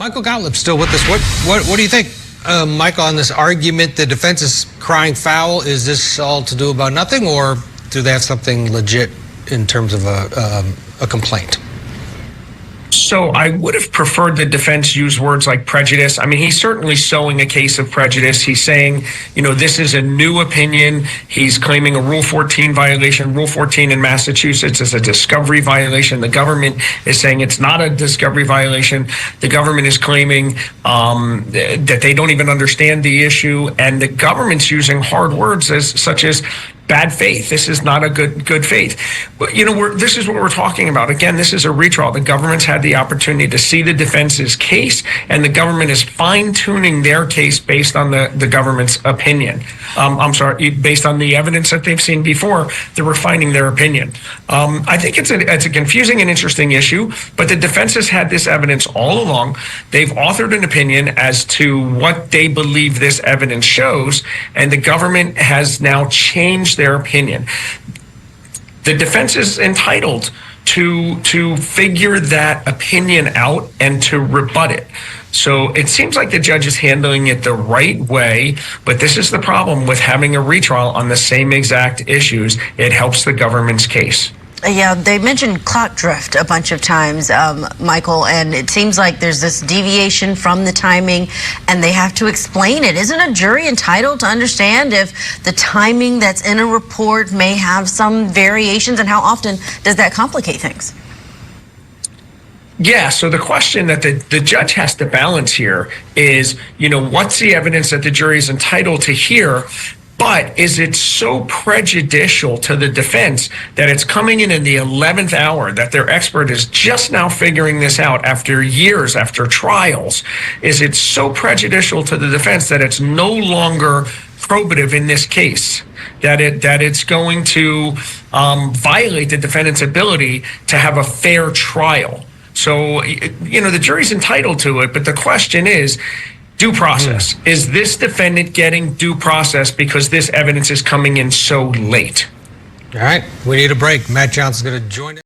Michael Gottlieb still with us. What do you think, Michael, on this argument? The defense is crying foul. Is this all to do about nothing, or do they have something legit in terms of a complaint? So I would have preferred the defense use words like prejudice. I mean, he's certainly sowing a case of prejudice. He's saying, this is a new opinion. He's claiming a Rule 14 violation. Rule 14 in Massachusetts is a discovery violation. The government is saying it's not a discovery violation. The government is claiming that they don't even understand the issue. And the government's using hard words such as bad faith. This is not a good faith. But, this is what we're talking about. Again, this is a retrial. The government's had the opportunity to see the defense's case, and the government is fine-tuning their case based on the government's opinion. Based on the evidence that they've seen before, they're refining their opinion. I think it's a confusing and interesting issue, but the defense has had this evidence all along. They've authored an opinion as to what they believe this evidence shows, and the government has now changed their opinion. The defense is entitled to figure that opinion out and to rebut it. So it seems like the judge is handling it the right way, but this is the problem with having a retrial on the same exact issues. It helps the government's case. Yeah, they mentioned clock drift a bunch of times, Michael, and it seems like there's this deviation from the timing, and they have to explain it. Isn't a jury entitled to understand if the timing that's in a report may have some variations, and how often does that complicate things? Yeah, so the question that the judge has to balance here is, what's the evidence that the jury is entitled to hear? But is it so prejudicial to the defense that it's coming in the 11th hour, that their expert is just now figuring this out after years, after trials? Is it so prejudicial to the defense that it's no longer probative in this case, that it's going to violate the defendant's ability to have a fair trial? So, the jury's entitled to it, but the question is, due process. Is this defendant getting due process because this evidence is coming in so late? All right, we need a break. Matt Johnson's going to join us.